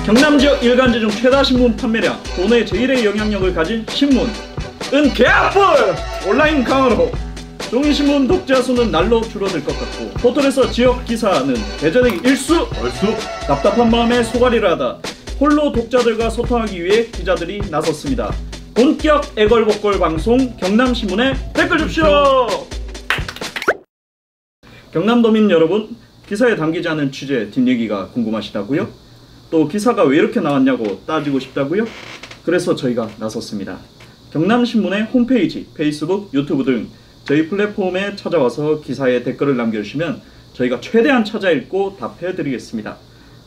경남 지역 일간지 중 최다 신문 판매량, 도내 제1의 영향력을 가진 신문은 개뿔! 온라인 강화로 종이신문 독자 수는 날로 줄어들 것 같고 포털에서 지역 기사는 대전의 일수! 답답한 마음에 소가리를 하다 홀로 독자들과 소통하기 위해 기자들이 나섰습니다. 본격 애걸복걸 방송 경남신문에 댓글 줍시오! 경남도민 여러분, 기사에 담기지 않은 취재 뒷얘기가 궁금하시다고요? 또 기사가 왜 이렇게 나왔냐고 따지고 싶다고요? 그래서 저희가 나섰습니다. 경남신문의 홈페이지, 페이스북, 유튜브 등 저희 플랫폼에 찾아와서 기사에 댓글을 남겨주시면 저희가 최대한 찾아 읽고 답해드리겠습니다.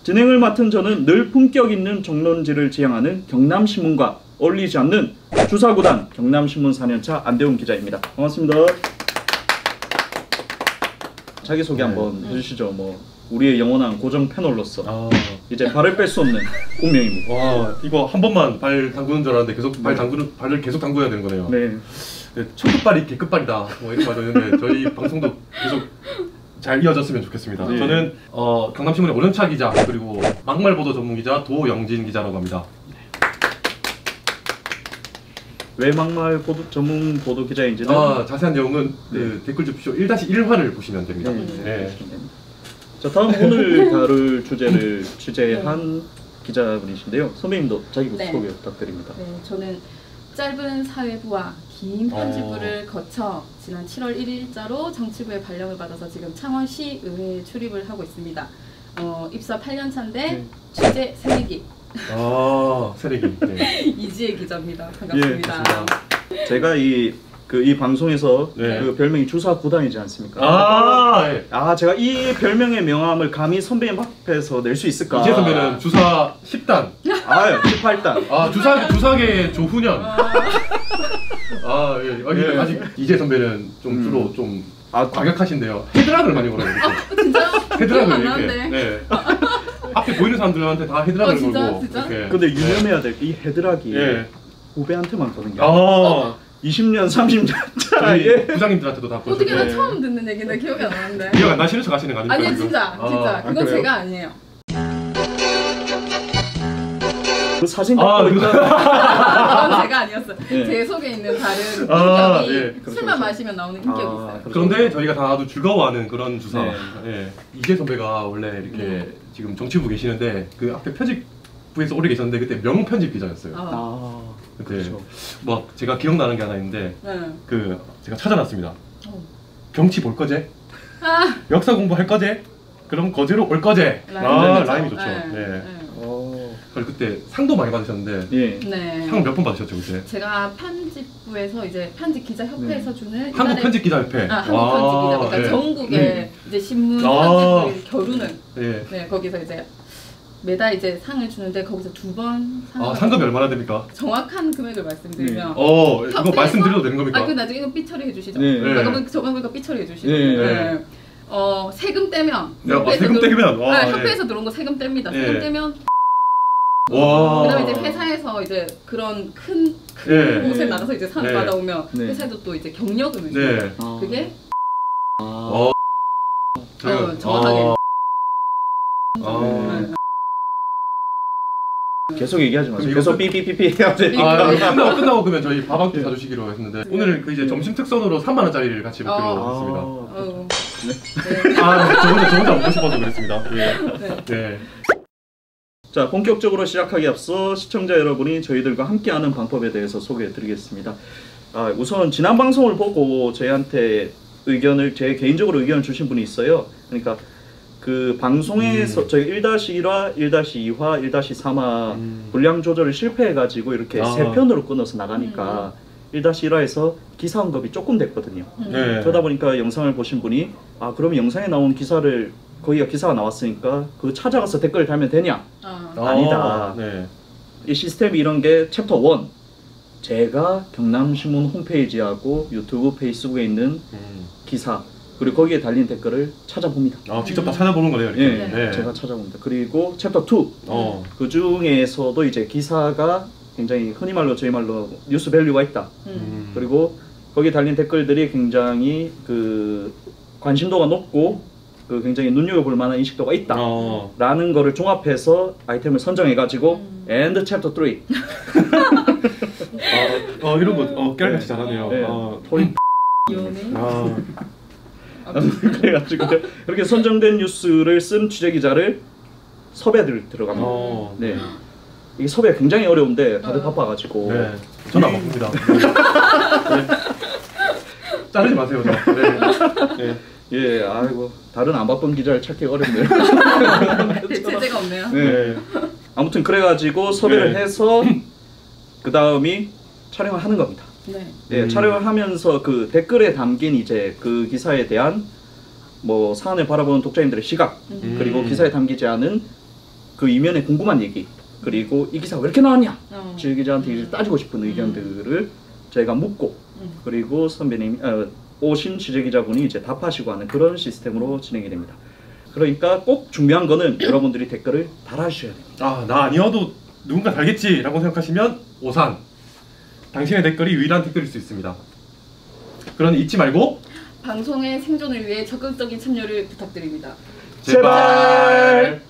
진행을 맡은 저는 늘 품격 있는 정론지를 지향하는 경남신문과 어울리지 않는 주사구단 경남신문 4년차 안대웅 기자입니다. 반갑습니다. 자기소개 한번 해주시죠. 우리의 영원한 고정 패널로서 이제 발을 뺄 수 없는 운명입니다. 와, 이거 한 번만 발 담그는 줄 알았는데 계속 발을 계속 담궈야 되는 거네요. 네. 초급발이 개급발이다. 이런 말도 있는데 저희 방송도 계속 잘 이어졌으면 좋겠습니다. 네. 저는 경남신문의 5년차 기자 그리고 막말보도 전문 기자 도영진 기자라고 합니다. 왜 막말 전문 보도 기자인지는 자세한 내용은 댓글 줍시오 1-1화를 보시면 됩니다. 네. 자, 다음 오늘 다룰 주제를 취재한 기자분이신데요. 선배님도 자기 소개 부탁드립니다. 네, 저는 짧은 사회부와 긴 편집부를 거쳐 지난 7월 1일자로 정치부의 발령을 받아서 지금 창원시 의회에 출입을 하고 있습니다. 입사 8년 차인데 취재 새내기. 새내기. 네. 이지혜 기자입니다. 반갑습니다. 예, 제가 이 방송에서 그 별명이 주사 구단이지 않습니까? 제가 이 별명의 명함을 감히 선배님 앞에서 낼 수 있을까? 이재 선배는 주사 10단. 18단. 주사계 조훈현. 예. 아직 이재 선배는 좀 주로 좀 과격하신데요. 헤드락을 많이 걸어요. 진짜요? 헤드락을 이렇게. 네. 앞에 보이는 사람들한테 다 헤드락을 걸고. 진짜? 근데 유념해야 될 이 헤드락이 후배한테만 거는 게 20년, 30년 차에 부장님들한테도 다 보여주고. 어떻게 나 처음 듣는 얘기인데 기억이 안 나는데. 기억 안 나시는 척 하시는 거 아닙니까? 아니요, 진짜. 그건 그래요? 제가 아니에요. 그 사진 갖고 그건 제가 아니었어요. 네. 제 속에 있는 다른 인격이 그렇죠. 술만 마시면 나오는 인격이 있어요. 그런데 저희가 다 아주 즐거워하는 그런 주사. 네. 이재 선배가 원래 이렇게 지금 정치부 계시는데 그 앞에 편집부에서 오래 계셨는데 그때 명편집 기자였어요. 그때 그렇죠. 제가 기억나는 게 하나 있는데 제가 찾아놨습니다. 경치 볼 거제? 역사 공부할 거제? 그럼 거제로 올 거제? 라임이 좋죠. 그리고 그때 상도 많이 받으셨는데 상 몇 번 받으셨죠 그때? 제가 편집부에서 이제 편집 기자 협회에서 주는 한국 편집 기자 협회. 한국 편집 기자 그러니까 전국의 이제 신문 편집부를 겨루는 거기서 이제 매달 이제 상을 주는데 거기서 2번 상금이 얼마나 됩니까? 정확한 금액을 말씀드리면 이거 말씀드려도 되는 겁니까? 그 나중에 이거 삐 처리해 주시죠. 저건 이거 삐 처리해 주시죠. 세금 떼면 세금 떼면 협회에서 들어온 거 세금 뗍니다. 세금 떼면 그다음에 이제 회사에서 이제 그런 큰 곳에 나가서 이제 상을 받아오면 회사에도 또 이제 경력금을 줘요. 그게 정확하게 계속 얘기하지 마세요. 계속 삐삐삐삐 해야 되니까. 끝나고 그러면 저희 밥 한 끼 사주시기로 했는데 오늘 이제 점심 특선으로 3만 원짜리를 같이 먹기로 했습니다. 저 혼자 먹고 싶어서 그랬습니다. 자, 본격적으로 시작하기 앞서 시청자 여러분이 저희들과 함께하는 방법에 대해서 소개해드리겠습니다. 우선 지난 방송을 보고 저희한테 제 개인적으로 의견을 주신 분이 있어요. 그러니까 그 방송에서 저희 1-1화, 1-2화, 1-3화 분량 조절을 실패해가지고 이렇게 3편으로 끊어서 나가니까 1-1화에서 기사 언급이 조금 됐거든요. 그러다 보니까 영상을 보신 분이 그럼 영상에 나온 기사를 거기가 기사가 나왔으니까 그거 찾아가서 댓글을 달면 되냐? 아니다. 이 시스템이 이런 게 챕터 1 제가 경남신문 홈페이지하고 유튜브, 페이스북에 있는 기사 그리고 거기에 달린 댓글을 찾아봅니다. 직접 다 찾아보는 거네요. 이렇게. 제가 찾아봅니다. 그리고 챕터 2 그 중에서도 이제 기사가 굉장히 흔히 말로 저희 말로 뉴스 밸류가 있다. 그리고 거기에 달린 댓글들이 굉장히 그 관심도가 높고 그 굉장히 눈여겨볼 만한 인식도가 있다라는 거를 종합해서 아이템을 선정해가지고 and chapter 3 이런 거 깨알같이 잘하네요. 네. 토익 그래가지고 그렇게 선정된 뉴스를 쓴 취재기자를 섭외를 들어갑니다. 네. 이게 섭외가 굉장히 어려운데 다들 바빠가지고 네. 저는 안 바쁩니다. 네. 자르지 마세요, 저. 네. 예, 아이고 다른 안 바쁜 기자를 찾기 어렵네요. 대체제가 없네요. 네. 아무튼 그래가지고 섭외를 해서 그 다음이 촬영을 하는 겁니다. 네. 촬영을 하면서 그 댓글에 담긴 이제 그 기사에 대한 뭐 사안을 바라보는 독자님들의 시각 그리고 기사에 담기지 않은 그 이면에 궁금한 얘기 그리고 이 기사가 왜 이렇게 나왔냐 취재기자한테 이제 따지고 싶은 의견들을 저희가 묻고 그리고 선배님 오신 취재기자분이 이제 답하시고 하는 그런 시스템으로 진행이 됩니다. 그러니까 꼭 중요한 거는 여러분들이 댓글을 달아주셔야 됩니다. 나 아니어도 누군가 달겠지 라고 생각하시면 오산 당신의 댓글이 유일한 댓글일 수 있습니다. 그러니 잊지 말고 방송의 생존을 위해 적극적인 참여를 부탁드립니다. 제발.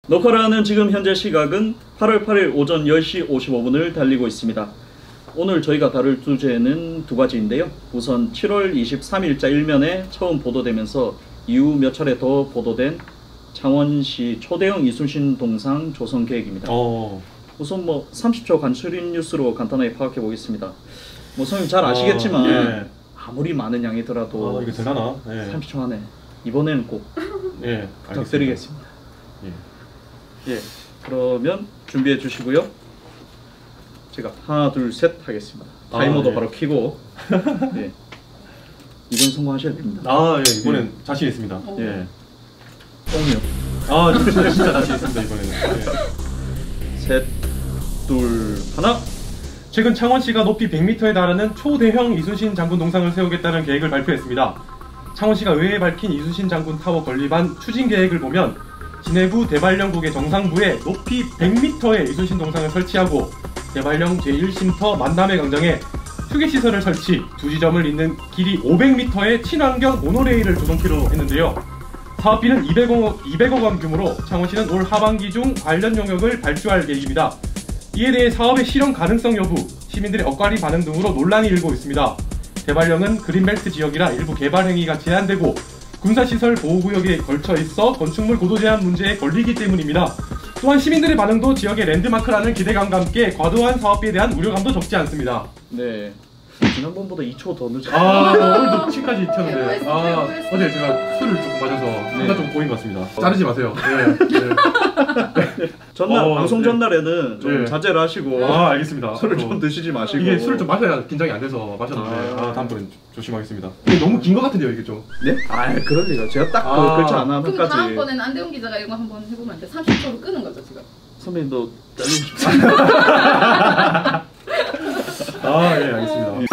녹화를 하는 지금 현재 시각은 8월 8일 오전 10시 55분을 달리고 있습니다. 오늘 저희가 다룰 주제는 두 가지인데요. 우선 7월 23일자 일면에 처음 보도되면서 이후 몇 차례 더 보도된 창원시 초대형 이순신 동상 조성 계획입니다. 우선 뭐 30초 간추린 뉴스로 간단하게 파악해 보겠습니다. 뭐 선생님 잘 아시겠지만 아무리 많은 양이더라도 이거 되려나? 30초 안에 이번에는 꼭 부탁드리겠습니다. 예, 그러면 준비해 주시고요. 제가 하나 둘 셋 하겠습니다. 타이머도 바로 켜고 예. 이번 성공하셔야 됩니다. 이번엔 자신 있습니다. 예. 뻥이요. 진짜 자신 있습니다 이번에는. 셋, 둘, 하나. 최근 창원시가 높이 100m에 달하는 초대형 이순신 장군 동상을 세우겠다는 계획을 발표했습니다. 창원시가 의회에 밝힌 이순신 장군 타워 건립안 추진 계획을 보면 진해구 대발령국의 정상부에 높이 100m의 이순신 동상을 설치하고 대발령 제1쉼터 만남의 광장에 휴게시설을 설치, 두 지점을 잇는 길이 500m의 친환경 모노레일을 조성키로 했는데요. 사업비는 200억 원 규모로 창원시는 올 하반기 중 관련 용역을 발주할 계획입니다. 이에 대해 사업의 실현 가능성 여부, 시민들의 엇갈린 반응 등으로 논란이 일고 있습니다. 대발령은 그린벨트 지역이라 일부 개발 행위가 제한되고 군사시설 보호구역에 걸쳐 있어 건축물 고도 제한 문제에 걸리기 때문입니다. 또한 시민들의 반응도 지역의 랜드마크라는 기대감과 함께 과도한 사업비에 대한 우려감도 적지 않습니다. 네. 지난번보다 2초 더 늦었어요. 오늘도 7까지 튀었는데 어제 제가 술을 조금 마셔서 뭔가 좀 보인 것 같습니다. 자르지 마세요. 전날 방송 전날에는 좀 자제를 하시고 알겠습니다. 술을 좀 드시지 마시고. 이게 술을 좀 마셔야 긴장이 안 돼서 마셨는데 다음번엔 조심하겠습니다. 이게 너무 긴 것 같은데요 이게 좀. 네? 그럴 리가. 제가 딱 글자 안 하면까지. 그럼 다음번에는 안대훈 기자가 이거 한번 해보면 안 돼? 30초로 끄는 거죠 지금. 선배님도 잘리고 싶습니다. 알겠습니다.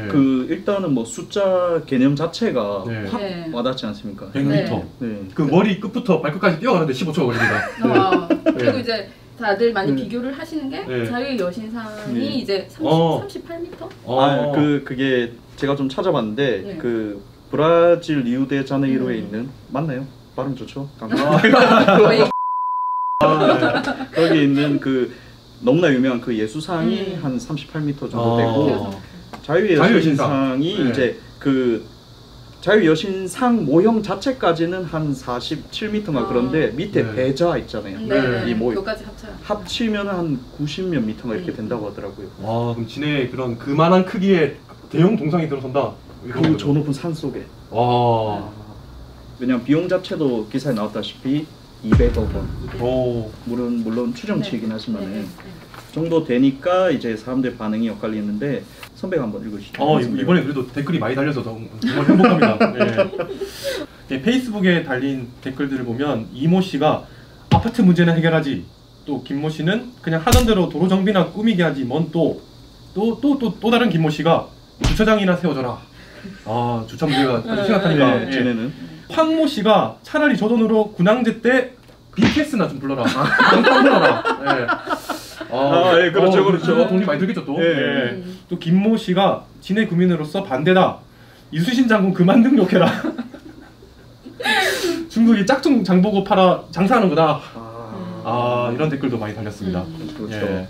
그 일단은 뭐 숫자 개념 자체가 확 네. 와닿지 않습니까? 100m. 그 머리 끝부터 발끝까지 뛰어가는데 15초가 걸립니다. 그리고 이제 다들 많이 비교를 하시는 게 자유의 여신상이 이제 38m? 그게 제가 좀 찾아봤는데 그 브라질 리우데 자네이로에 있는 맞나요? 발음 좋죠? 거기 있는 그 너무나 유명한 그 예수상이 한 38m 정도 되고 자유의 여신상이 이제 그 자유의 여신상 모형 자체까지는 한 47m가 그런데 밑에 배자 있잖아요. 이 모형 그거까지 합치면 한 90몇 미터가 이렇게 된다고 하더라고요. 그럼 진해 그런 그만한 크기의 대형 동상이 들어선다. 그 저 높은 산 속에. 왜냐면 비용 자체도 기사에 나왔다시피 200억 원. 물론 추정치이긴 하지만은 정도 되니까 이제 사람들 반응이 엇갈리는데 선배가 한번 읽으시죠. 이번에 그래도 댓글이 많이 달려서 정말 행복합니다. 페이스북에 달린 댓글들을 보면 이모 씨가 아파트 문제는 해결하지, 또 김모 씨는 그냥 하던 대로 도로 정비나 꾸미게 하지, 뭔 또 다른 김모 씨가 주차장이나 세워줘라. 주차 문제가 아주 심각하니까. 쟤네는 황모 씨가 차라리 저 돈으로 군항제 때 BTS나 좀 불러라. 깜짝 불러라. 그렇죠. 돈이 많이 들겠죠 또. 또 김모 씨가 진해 구민으로서 반대다. 이순신 장군 그만 등록해라. 중국이 짝퉁 장보고 팔아 장사하는구나. 이런 댓글도 많이 달렸습니다. 그렇죠. 예.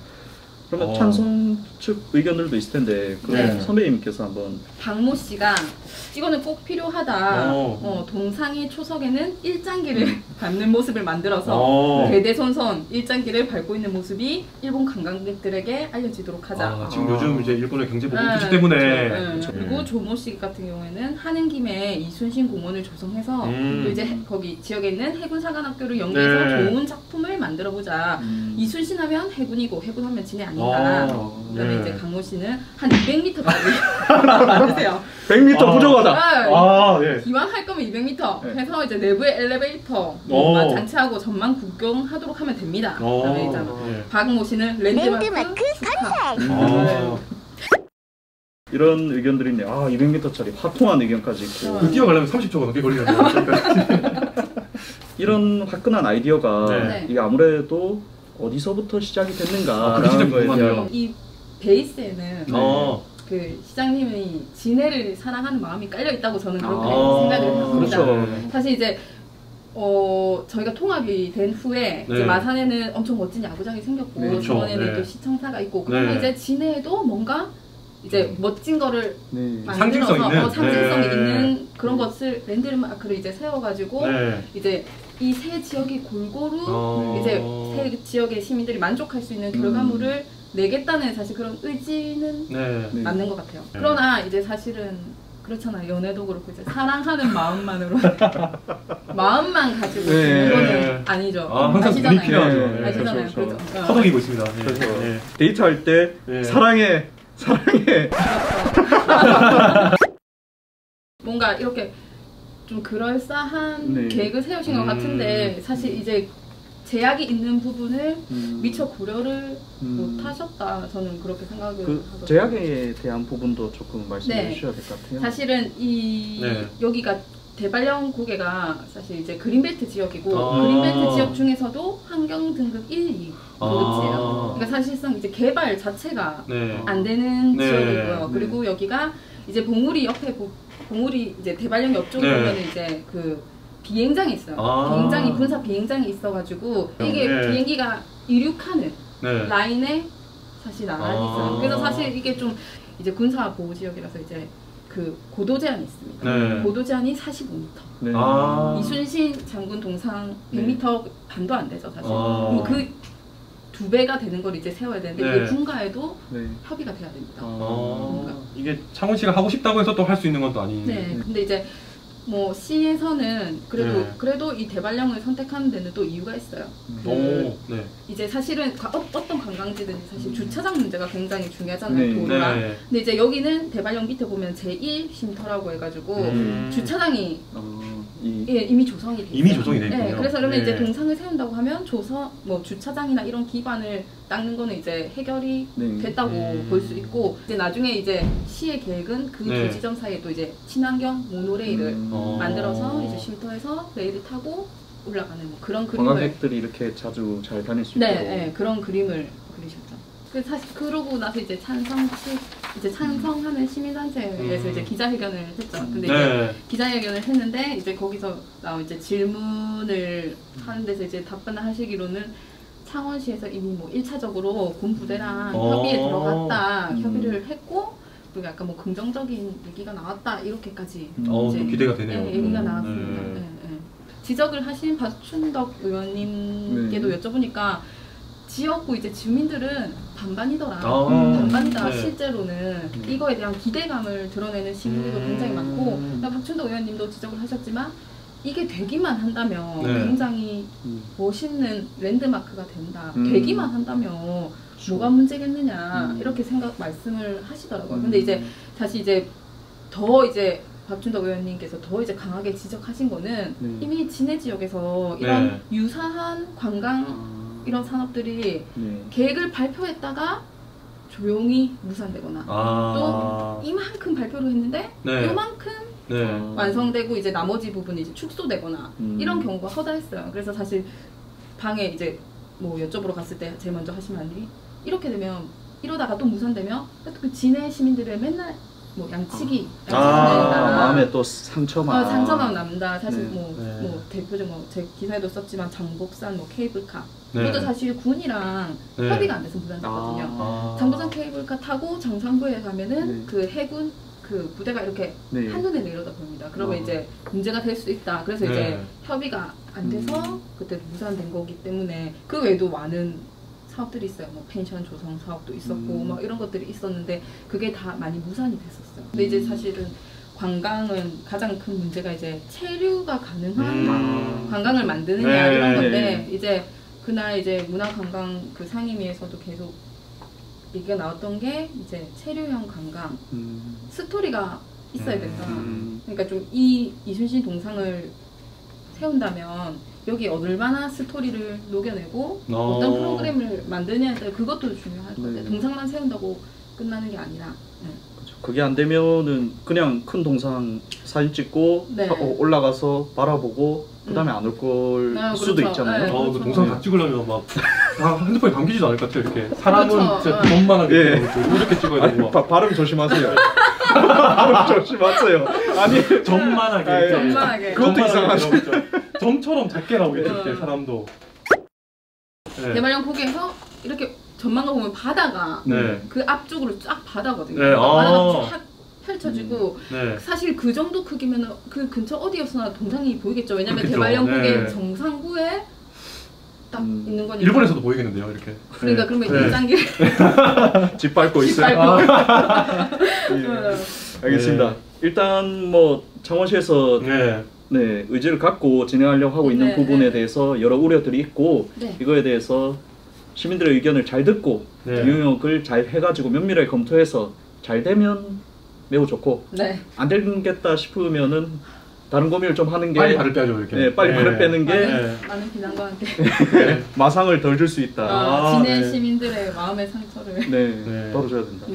그러면 찬성 측 의견들도 있을 텐데 네. 선배님께서 한번. 박모 씨가 이거는 꼭 필요하다. 동상의 초석에는 일장기를 밟는 모습을 만들어서 대대손손 일장기를 밟고 있는 모습이 일본 관광객들에게 알려지도록 하자. 지금 요즘 이제 일본의 경제 보복 규제 때문에. 그리고 조모 씨 같은 경우에는 하는 김에 이순신 공원을 조성해서 또 이제 거기 지역에 있는 해군 사관학교를 연계해서 좋은 작품을 만들어 보자. 이순신 하면 해군이고 해군 하면 진해 아닌가. 그다음에 이제 강모 씨는 한 200m까지 만드세요. 100m 부족하다. 예. 기왕 할 거면 200m 해서 이제 내부에 엘리베이터 장치하고 전망 구경하도록 하면 됩니다. 그다음에 이제 박모 씨는 랜드마크 축하. 이런 의견들이 있네. 200m짜리 화통한 의견까지 있고. 뛰어가려면 30초가 넘게 걸리네요. 이런 화끈한 아이디어가 이게 아무래도 어디서부터 시작이 됐는가라는 거에 대한 이 베이스에는 그 시장님이 진해를 사랑하는 마음이 깔려 있다고 저는 그렇게 생각을 합니다. 그렇죠. 사실 이제 저희가 통합이 된 후에 이제 마산에는 엄청 멋진 야구장이 생겼고 저번에는 또 시청사가 있고 그러면 이제 진해에도 뭔가 이제 멋진 거를 만들어서 상징성이 있는 그런 것을 랜드마크를 이제 세워가지고 이제 이 세 지역이 골고루 이제 세 지역의 시민들이 만족할 수 있는 결과물을 내겠다는 사실 그런 의지는 맞는 것 같아요. 그러나 이제 사실은 그렇잖아요. 연애도 그렇고 이제 사랑하는 마음만으로 마음만 가지고 있는 거는 아니죠. 항상 돈이 필요하죠. 아시잖아요. 그렇죠. 허덕이고 있습니다. 데이트할 때 사랑해. 뭔가 이렇게 좀 그럴싸한 계획을 세우신 것 같은데 사실 이제 제약이 있는 부분을 미처 고려를 못 하셨다. 저는 그렇게 생각을 하거든요. 제약에 대한 부분도 조금 말씀해 주셔야 될 것 같아요. 사실은 여기가 대발령 고개가 사실 이제 그린벨트 지역이고 그린벨트 지역 중에서도 환경 등급 1, 2 고급지예요. 그러니까 사실상 이제 개발 자체가 안 되는 지역이고요. 그리고 여기가 이제 봉우리 옆에 봉우리 이제 대발령 옆쪽에 보면 이제 그 비행장이 있어요. 비행장이 군사 비행장이 있어가지고 이게 비행기가 이륙하는 라인에 사실 나란히 있어요. 그래서 사실 이게 좀 이제 군사 보호 지역이라서 이제 그 고도 제한이 있습니다. 고도 제한이 45m. 이순신 장군 동상 100m 반도 안 되죠, 사실. 그 2배가 되는 걸 이제 세워야 되는데 이게 군가에도 협의가 돼야 됩니다. 이게 창원시가 하고 싶다고 해서 또 할 수 있는 건 또 아니에요. 근데 이제 뭐 시에서는 그래도 이 대발령을 선택하는 데는 또 이유가 있어요. 이제 사실은 어떤 관광지든 사실 주차장 문제가 굉장히 중요하잖아요. 도로랑. 근데 이제 여기는 대발령 밑에 보면 제1 쉼터라고 해가지고 주차장이 이미 조성이 돼 있어요. 이미 조성이 돼 있군요. 그래서 그러면 이제 동상을 세운다고 하면 뭐 주차장이나 이런 기반을 닦는 거는 이제 해결이 됐다고 볼 수 있고 이제 나중에 이제 시의 계획은 그 두 지점 사이에 또 이제 친환경 모노레일을 만들어서 이제 쉼터에서 레일을 타고 올라가는 뭐 그런 그림을 관광객들이 이렇게 자주 잘 다닐 수 있도록 그런 그림을 그리셨죠. 사실 그러고 나서 이제 찬성하는 시민단체에서 이제 기자회견을 했죠. 근데 이제 기자회견을 했는데 이제 거기서 이제 질문을 하는 데서 이제 답변을 하시기로는 창원시에서 이미 뭐 1차적으로 군부대랑 협의에 들어갔다, 협의를 했고 또 약간 뭐 긍정적인 얘기가 나왔다 이렇게까지 이제 기대가 되네요. 얘기가 나왔습니다. 지적을 하신 박춘덕 의원님께도 여쭤보니까 지역구 이제 주민들은 반반이더라. 반반이다. 실제로는 이거에 대한 기대감을 드러내는 시민들도 굉장히 많고 박춘덕 의원님도 지적을 하셨지만 이게 되기만 한다면 굉장히 멋있는 랜드마크가 된다. 되기만 한다면 뭐가 문제겠느냐 이렇게 말씀을 하시더라고요. 근데 이제 사실 이제 더 이제 박춘덕 의원님께서 더 이제 강하게 지적하신 거는 이미 진해 지역에서 이런 유사한 관광 이런 산업들이 계획을 발표했다가 조용히 무산되거나 또 이만큼 발표를 했는데 요만큼 완성되고 이제 나머지 부분이 이제 축소되거나 이런 경우가 허다했어요. 그래서 사실 방에 이제 뭐 여쭤보러 갔을 때 제일 먼저 하신 말이 이렇게 되면 이러다가 또 무산되면 그 진해 시민들의 맨날 뭐 양치기, 마음에 또 상처만 상처만 남다. 사실 네. 뭐 대표적 제 기사에도 썼지만 장복산 뭐 케이블카 네. 그것도 사실 군이랑 네. 협의가 안 돼서 불안했거든요. 장복산 케이블카 타고 정상부에 가면은 그 해군 그 부대가 이렇게 한눈에 내려다 봅니다. 그러면 이제 문제가 될 수 있다. 그래서 이제 협의가 안 돼서 그때 무산된 거기 때문에 그 외에도 많은 사업들이 있어요. 뭐 펜션 조성 사업도 있었고 막 이런 것들이 있었는데 그게 다 많이 무산이 됐었어요. 근데 이제 사실은 관광은 가장 큰 문제가 이제 체류가 가능한 관광을 만드느냐 이런 건데 이제 그날 이제 문화관광 그 상임위에서도 계속 얘기가 나왔던 게 이제 체류형 관광 스토리가 있어야 된다. 그러니까 좀 이순신 동상을 세운다면 여기 얼마나 스토리를 녹여내고 어떤 프로그램을 만드냐에 따라 그것도 중요할 건데 동상만 세운다고 끝나는 게 아니라 그게 안 되면은 그냥 큰 동상 사진 찍고 올라가서 바라보고 그다음에 안 올 걸 수도 있잖아요. 그 동상 다 찍으려면 막 다 핸드폰에 담기지도 않을 것 같아요. 이렇게 사람은 진짜 돈만하게 이렇게 찍어야 되고 발음 조심하세요. 발음 조심하세요. 아니 점만하게 점만하게 그것도 이상하죠. 점처럼 작게 나오겠죠. 이렇게 사람도 대마령 거기에서 이렇게 전망가 보면 바다가 그 앞쪽으로 쫙 바다거든요. 바다가 쫙 펼쳐지고 사실 그 정도 크기면 그 근처 어디였으나 동상이 보이겠죠. 왜냐면 대마령국의 정상부에 딱 있는 거니까. 일본에서도 보이겠는데요, 이렇게. 그러니까 그러면 일장길 짓밟고 있어요. 알겠습니다. 일단 뭐 창원시에서 의지를 갖고 진행하려고 하고 있는 부분에 대해서 여러 우려들이 있고 이거에 대해서 시민들의 의견을 잘 듣고 용역을 잘 해가지고 면밀하게 검토해서 잘 되면 매우 좋고 안 되겠다 싶으면은 다른 고민을 좀 하는 게 빨리 발을 빼죠 이렇게. 빨리 발을 빼는 게 많은 비난과 함께 마상을 덜 줄 수 있다. 진해 시민들의 마음의 상처를 덜어줘야 된다.